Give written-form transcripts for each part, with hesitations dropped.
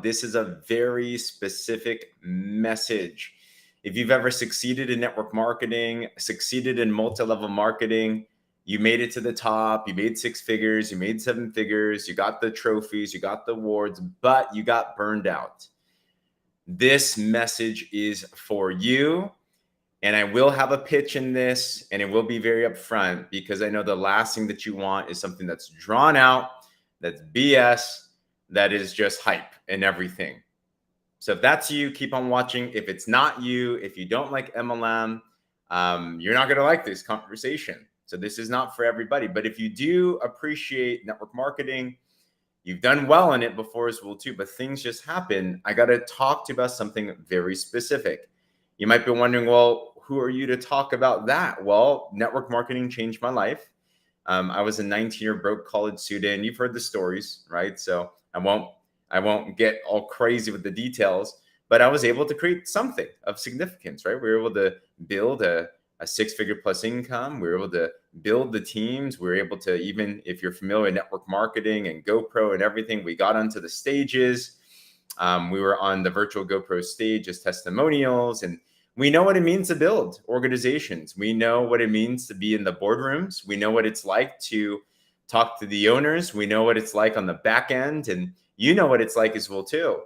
This is a very specific message. If you've ever succeeded in network marketing, succeeded in multi-level marketing, you made it to the top, you made 6 figures, you made 7 figures, you got the trophies, you got the awards, but you got burned out. This message is for you. And I will have a pitch in this, and it will be very upfront, because I know the last thing that you want is something that's drawn out, that's BS, that is just hype and everything. So if that's you, keep on watching. If it's not you, if you don't like MLM, you're not going to like this conversation. So this is not for everybody. But if you do appreciate network marketing, you've done well in it before as well too, but things just happen. I got to talk to you about something very specific. You might be wondering, well, who are you to talk about that? Well, network marketing changed my life. I was a 19-year broke college student. You've heard the stories, right? So I won't get all crazy with the details, but I was able to create something of significance, right? We were able to build a 6-figure plus income. We were able to build the teams. We were able to, even if you're familiar with network marketing and GoPro and everything, we got onto the stages. We were on the virtual GoPro stage as testimonials, and we know what it means to build organizations. We know what it means to be in the boardrooms. We know what it's like to talk to the owners. We know what it's like on the back end, and you know what it's like as well too.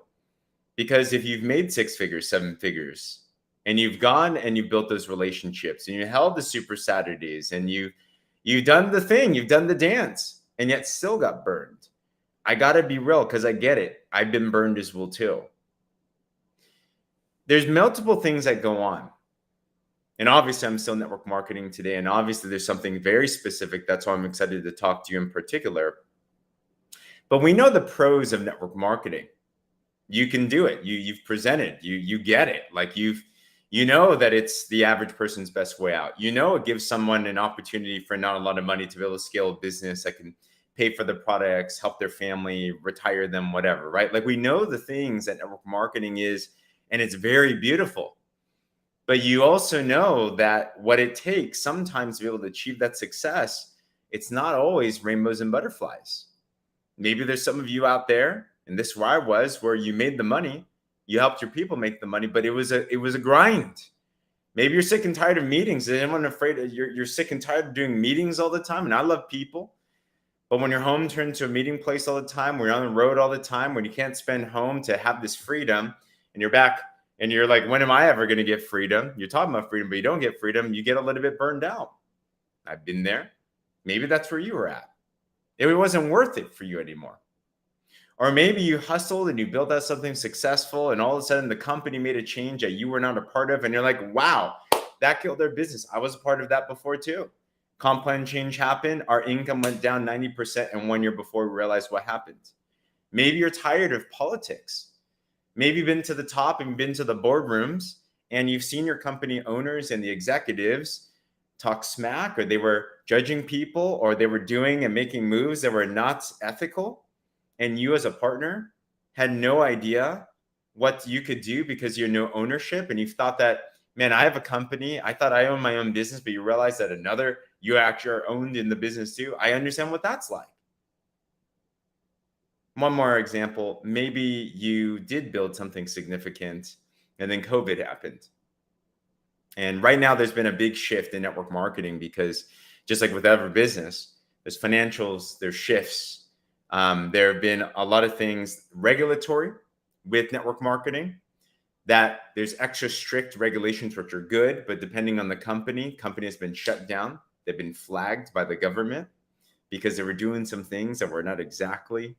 Because if you've made 6 figures, 7 figures, and you've gone and you've built those relationships, and you held the Super Saturdays, and you've done the thing, you've done the dance, and yet still got burned. I got to be real, because I get it. I've been burned as well too. There's multiple things that go on. And obviously, I'm still network marketing today. And obviously, there's something very specific. That's why I'm excited to talk to you in particular. But we know the pros of network marketing. You can do it. You've presented. You get it. Like you know that it's the average person's best way out. You know it gives someone an opportunity for not a lot of money to be able to scale a business that can pay for the products, help their family, retire them, whatever, right? Like we know the things that network marketing is, and it's very beautiful. But you also know that what it takes sometimes to be able to achieve that success, it's not always rainbows and butterflies. Maybe there's some of you out there, and this is where I was, where you made the money, you helped your people make the money, but it was a grind. Maybe you're sick and tired of meetings. Is anyone afraid you're sick and tired of doing meetings all the time? And I love people, but when your home turns to a meeting place all the time, when you're on the road all the time, when you can't spend home to have this freedom, and you're back and you're like, when am I ever going to get freedom? You're talking about freedom, but you don't get freedom. You get a little bit burned out. I've been there. Maybe that's where you were at. It wasn't worth it for you anymore. Or maybe you hustled and you built out something successful, and all of a sudden the company made a change that you were not a part of. And you're like, wow, that killed their business. I was a part of that before too. Comp plan change happened. Our income went down 90% in 1 year before we realized what happened. Maybe you're tired of politics. Maybe you've been to the top and been to the boardrooms, and you've seen your company owners and the executives talk smack, or they were judging people, or they were doing and making moves that were not ethical. And you as a partner had no idea what you could do because you know ownership. And you thought that, man, I have a company. I thought I own my own business, but you realize that you actually are owned in the business too. I understand what that's like. One more example, maybe you did build something significant and then COVID happened. And right now there's been a big shift in network marketing, because just like with every business, there's financials, there's shifts. There have been a lot of things regulatory with network marketing, that there's extra strict regulations, which are good, but depending on the company has been shut down. They've been flagged by the government because they were doing some things that were not exactly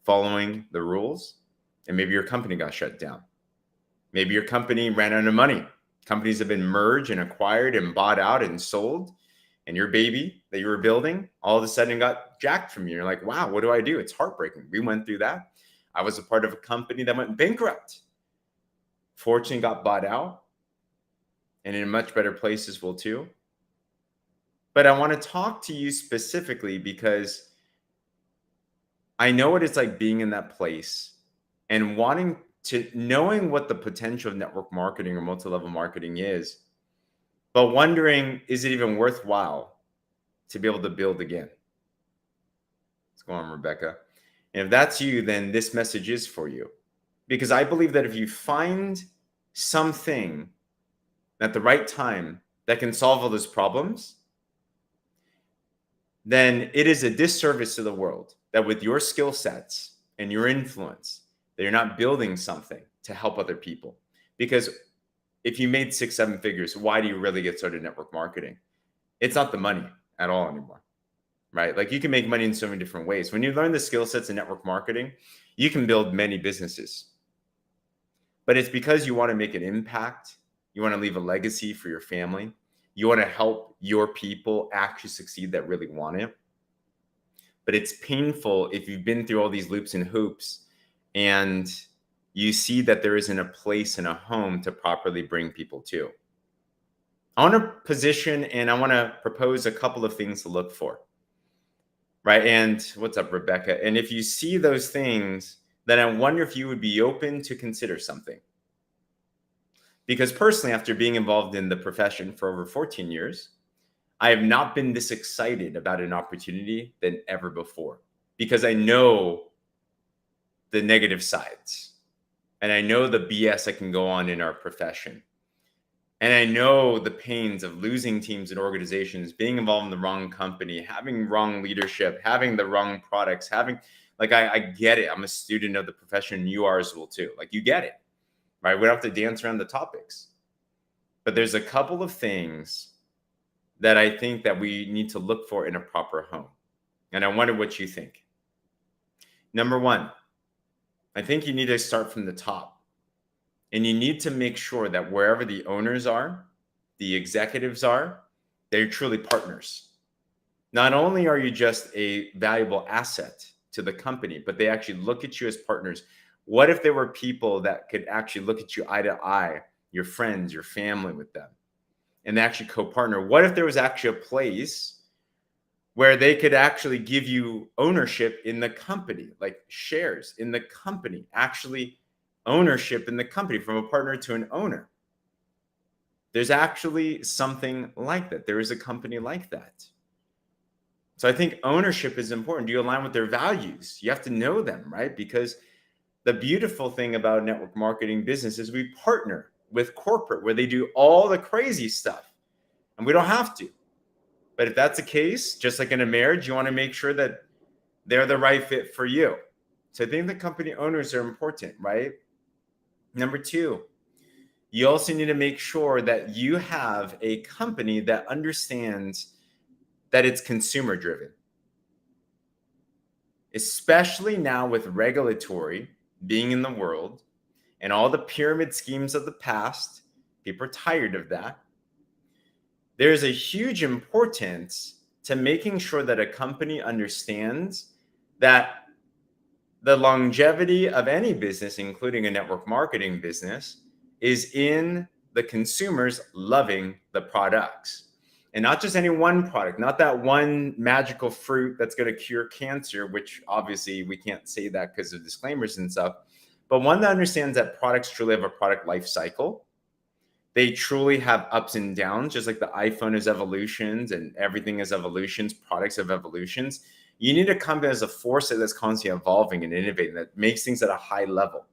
following the rules. And maybe your company got shut down. Maybe your company ran out of money. Companies have been merged and acquired and bought out and sold. And your baby that you were building all of a sudden got jacked from you. You're like, wow, what do I do? It's heartbreaking. We went through that. I was a part of a company that went bankrupt. Fortunately, got bought out, and in a much better place as well too. But I want to talk to you specifically because I know what it's like being in that place and knowing what the potential of network marketing or multi-level marketing is, but wondering, is it even worthwhile to be able to build again? What's going on, Rebecca? And if that's you, then this message is for you, Because I believe that if you find something at the right time that can solve all those problems, then it is a disservice to the world that with your skill sets and your influence, that you're not building something to help other people. Because if you made 6, 7 figures, why do you really get started network marketing? It's not the money at all anymore, right? Like, you can make money in so many different ways. When you learn the skill sets in network marketing, you can build many businesses. But it's because you want to make an impact. You want to leave a legacy for your family. You want to help your people actually succeed that really want it. But it's painful if you've been through all these loops and hoops and you see that there isn't a place and a home to properly bring people to. I want to position and I want to propose a couple of things to look for. Right. And what's up, Rebecca? And if you see those things, then I wonder if you would be open to consider something. Because personally, after being involved in the profession for over 14 years, I have not been this excited about an opportunity than ever before, because I know the negative sides and I know the BS that can go on in our profession. And I know the pains of losing teams and organizations, being involved in the wrong company, having wrong leadership, having the wrong products, I get it. I'm a student of the profession. You are as well too. Like, you get it, right? We don't have to dance around the topics, but there's a couple of things that I think that we need to look for in a proper home. And I wonder what you think. Number one, I think you need to start from the top. And you need to make sure that wherever the owners are, the executives are, they're truly partners. Not only are you just a valuable asset to the company, but they actually look at you as partners. What if there were people that could actually look at you eye to eye, your friends, your family, with them, and they actually co-partner? What if there was actually a place where they could actually give you ownership in the company, like shares in the company, actually ownership in the company from a partner to an owner? There's actually something like that. There is a company like that. So I think ownership is important. Do you align with their values? You have to know them, right? Because the beautiful thing about network marketing business is we partner with corporate where they do all the crazy stuff and we don't have to. But if that's the case, just like in a marriage, you want to make sure that they're the right fit for you. So I think the company owners are important, right? Number two, you also need to make sure that you have a company that understands that it's consumer driven, especially now with regulatory being in the world and all the pyramid schemes of the past. People are tired of that. There's a huge importance to making sure that a company understands that the longevity of any business, including a network marketing business, is in the consumers loving the products. And not just any one product, not that one magical fruit that's going to cure cancer, which obviously we can't say that because of disclaimers and stuff, but one that understands that products truly have a product life cycle. They truly have ups and downs, just like the iPhone is evolutions and everything is evolutions, products have evolutions. You need a company as a force that's constantly evolving and innovating, that makes things at a high level,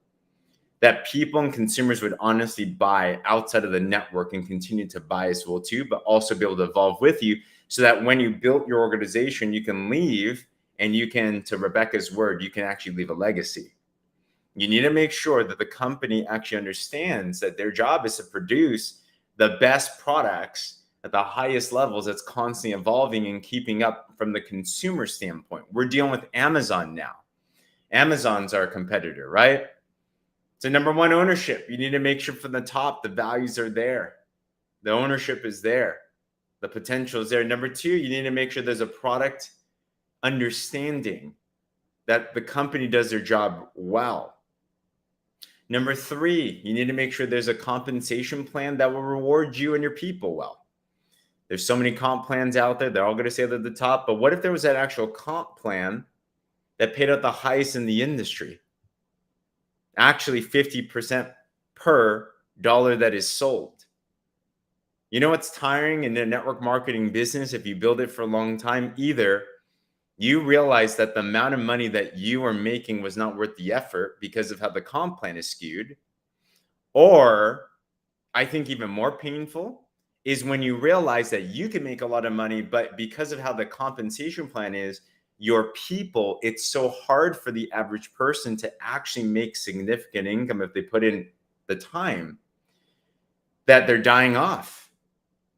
that people and consumers would honestly buy outside of the network and continue to buy as well too, but also be able to evolve with you, so that when you built your organization, you can leave and you can, to Rebecca's word, you can actually leave a legacy. You need to make sure that the company actually understands that their job is to produce the best products at the highest levels, that's constantly evolving and keeping up from the consumer standpoint. We're dealing with Amazon now. Amazon's our competitor, right? So number one, ownership. You need to make sure from the top, the values are there. The ownership is there. The potential is there. Number two, you need to make sure there's a product understanding, that the company does their job well. Number three, you need to make sure there's a compensation plan that will reward you and your people well. There's so many comp plans out there. They're all going to say they're at the top. But what if there was that actual comp plan that paid out the highest in the industry? Actually 50% per dollar that is sold. You know what's tiring in the network marketing business if you build it for a long time? Either You realize that the amount of money that you are making was not worth the effort because of how the comp plan is skewed. Or I think even more painful is when you realize that you can make a lot of money, but because of how the compensation plan is, your people, it's so hard for the average person to actually make significant income if they put in the time, that they're dying off.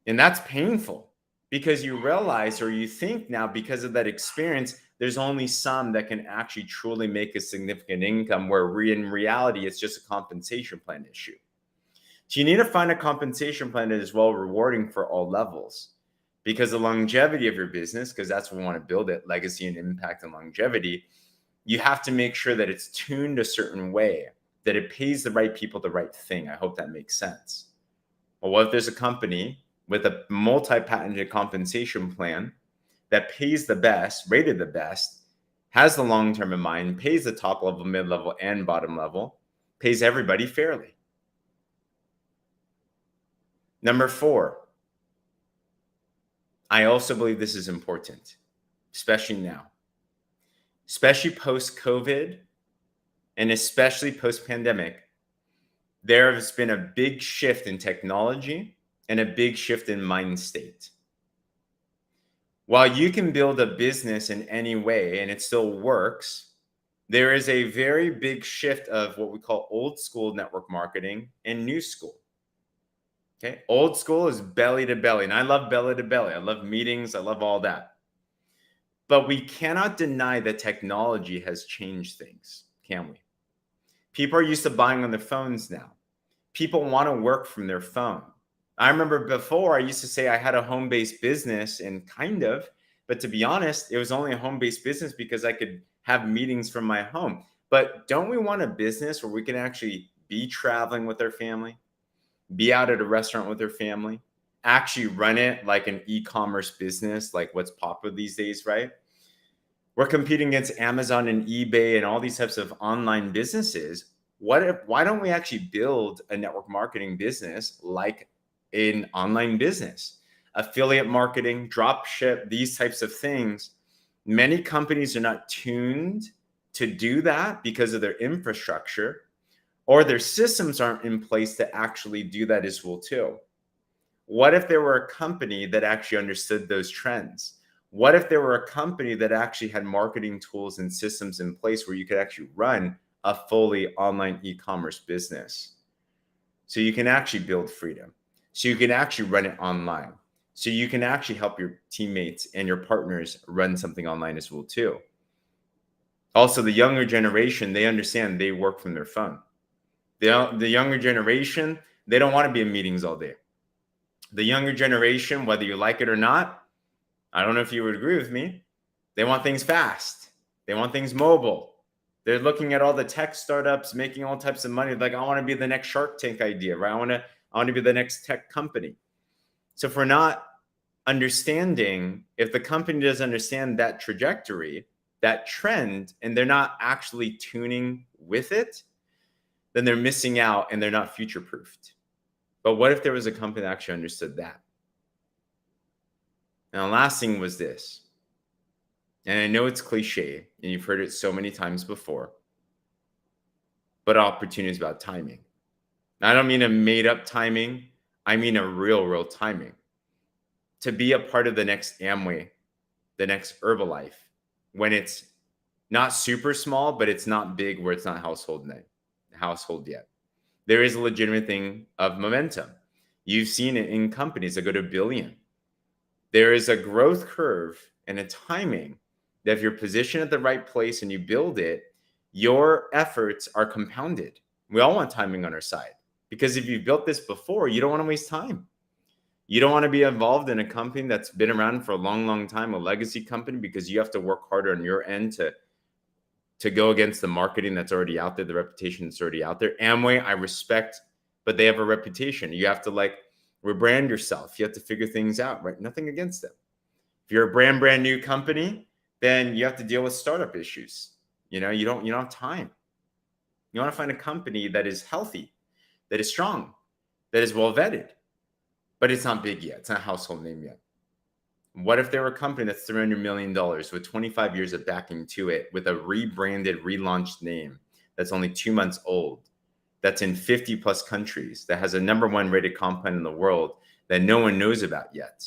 And that's painful because you realize, or you think now, because of that experience, there's only some that can actually truly make a significant income, where in reality, it's just a compensation plan issue. So you need to find a compensation plan that is well rewarding for all levels, because the longevity of your business, because that's what we want to build it, legacy and impact and longevity, you have to make sure that it's tuned a certain way, that it pays the right people the right thing. I hope that makes sense. Well, what if there's a company with a multi-patented compensation plan that pays the best, rated the best, has the long-term in mind, pays the top level, mid-level, and bottom level, pays everybody fairly? Number 4, I also believe this is important, especially now, especially post-COVID and especially post-pandemic. There has been a big shift in technology and a big shift in mind state. While you can build a business in any way and it still works, there is a very big shift of what we call old school network marketing and new school. Okay. Old school is belly to belly. And I love belly to belly. I love meetings. I love all that. But we cannot deny that technology has changed things, can we? People are used to buying on their phones now. People want to work from their phone. I remember before, I used to say I had a home-based business, and kind of, but to be honest, it was only a home-based business because I could have meetings from my home. But don't we want a business where we can actually be traveling with our family, be out at a restaurant with their family, actually run it like an e-commerce business, like what's popular these days, right? We're competing against Amazon and eBay and all these types of online businesses. Why don't we actually build a network marketing business like an online business? Affiliate marketing, drop ship, these types of things. Many companies are not tuned to do that because of their infrastructure, or their systems aren't in place to actually do that as well too. What if there were a company that actually understood those trends? What if there were a company that actually had marketing tools and systems in place where you could actually run a fully online e-commerce business? So you can actually build freedom. So you can actually run it online. So you can actually help your teammates and your partners run something online as well too. Also, the younger generation, they understand they work from their phone. The younger generation, they don't want to be in meetings all day. The younger generation, whether you like it or not, I don't know if you would agree with me, they want things fast. They want things mobile. They're looking at all the tech startups making all types of money. Like, I want to be the next Shark Tank idea, right? I want to be the next tech company. So if we're not understanding, if the company doesn't understand that trajectory, that trend, and they're not actually tuning with it, then they're missing out and they're not future-proofed. But what if there was a company that actually understood that? Now, the last thing was this, and I know it's cliche, and you've heard it so many times before, but opportunity is about timing. Now, I don't mean a made-up timing. I mean a real timing. To be a part of the next Amway, the next Herbalife, when it's not super small, but it's not big where it's not household yet. There is a legitimate thing of momentum. You've seen it in companies that go to billion. There is a growth curve and a timing that if you're positioned at the right place and you build it, your efforts are compounded. We all want timing on our side, because if you've built this before, you don't want to waste time. You don't want to be involved in a company that's been around for a long time, a legacy company, because you have to work harder on your end to go against the marketing that's already out there, the reputation that's already out there. Amway, I respect, but they have a reputation. You have to rebrand yourself. You have to figure things out, right? Nothing against them. If you're a brand new company, then you have to deal with startup issues. You don't have time. You want to find a company that is healthy, that is strong, that is well vetted, but it's not big yet. It's not a household name yet. What if there were a company that's $300 million with 25 years of backing to it, with a rebranded, relaunched name that's only 2 months old, that's in 50 plus countries, that has a #1 rated compound in the world that no one knows about yet,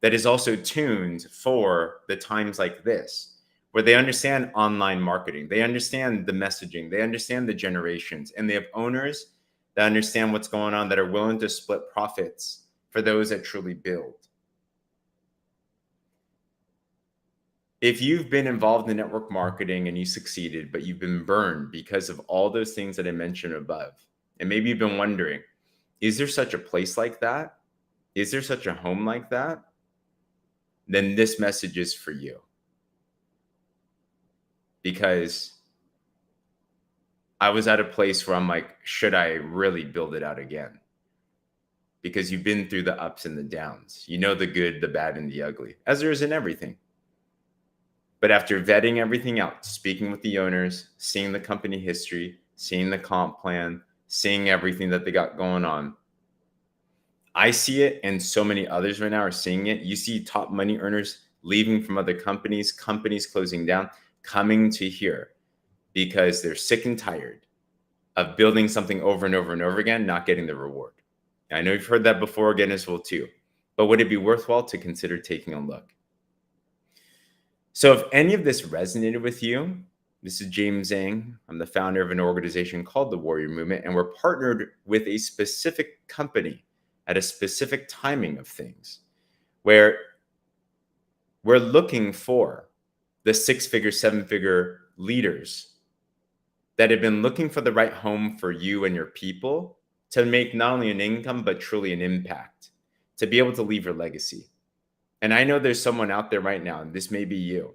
that is also tuned for the times like this, where they understand online marketing, they understand the messaging, they understand the generations, and they have owners that understand what's going on, that are willing to split profits for those that truly build. If you've been involved in network marketing and you succeeded, but you've been burned because of all those things that I mentioned above, and maybe you've been wondering, is there such a place like that? Is there such a home like that? Then this message is for you. Because I was at a place where I'm like, should I really build it out again? Because you've been through the ups and the downs. You know the good, the bad, and the ugly, as there is in everything. But after vetting everything out, speaking with the owners, seeing the company history, seeing the comp plan, seeing everything that they got going on, I see it, and so many others right now are seeing it. You see top money earners leaving from other companies, companies closing down, coming to here because they're sick and tired of building something over and over and over again, not getting the reward. I know you've heard that before again as well too, but would it be worthwhile to consider taking a look? So if any of this resonated with you, this is James Zhang. I'm the founder of an organization called the Warrior Movement, and we're partnered with a specific company at a specific timing of things where we're looking for the 6-figure, 7-figure leaders that have been looking for the right home for you and your people to make not only an income, but truly an impact, to be able to leave your legacy. And I know there's someone out there right now, and this may be you,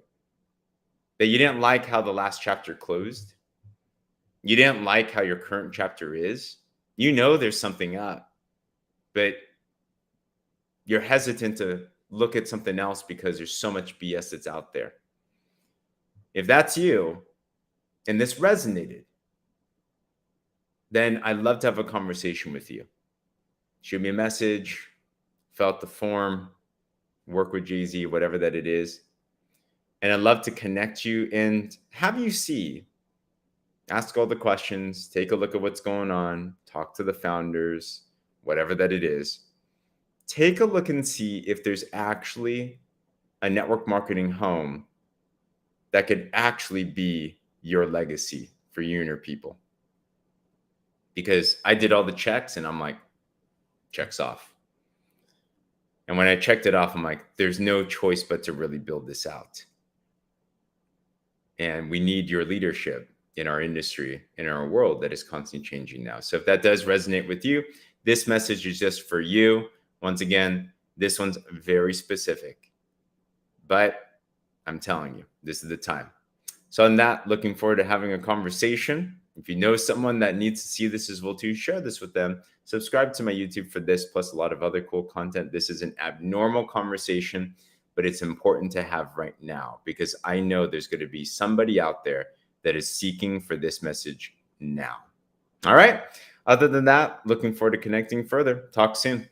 that you didn't like how the last chapter closed. You didn't like how your current chapter is. You know there's something up, but you're hesitant to look at something else because there's so much BS that's out there. If that's you, and this resonated, then I'd love to have a conversation with you. Shoot me a message, fill out the form, work with Jay-Z, whatever that it is. And I'd love to connect you and have you see, ask all the questions, take a look at what's going on, talk to the founders, whatever that it is. Take a look and see if there's actually a network marketing home that could actually be your legacy for you and your people. Because I did all the checks and I'm like, checks off. And when I checked it off, I'm like, there's no choice but to really build this out. And we need your leadership in our industry, in our world that is constantly changing now. So if that does resonate with you, this message is just for you. Once again, this one's very specific, but I'm telling you, this is the time. So on that, looking forward to having a conversation. If you know someone that needs to see this as well too, share this with them. Subscribe to my YouTube for this, plus a lot of other cool content. This is an abnormal conversation, but it's important to have right now because I know there's going to be somebody out there that is seeking for this message now. All right. Other than that, looking forward to connecting further. Talk soon.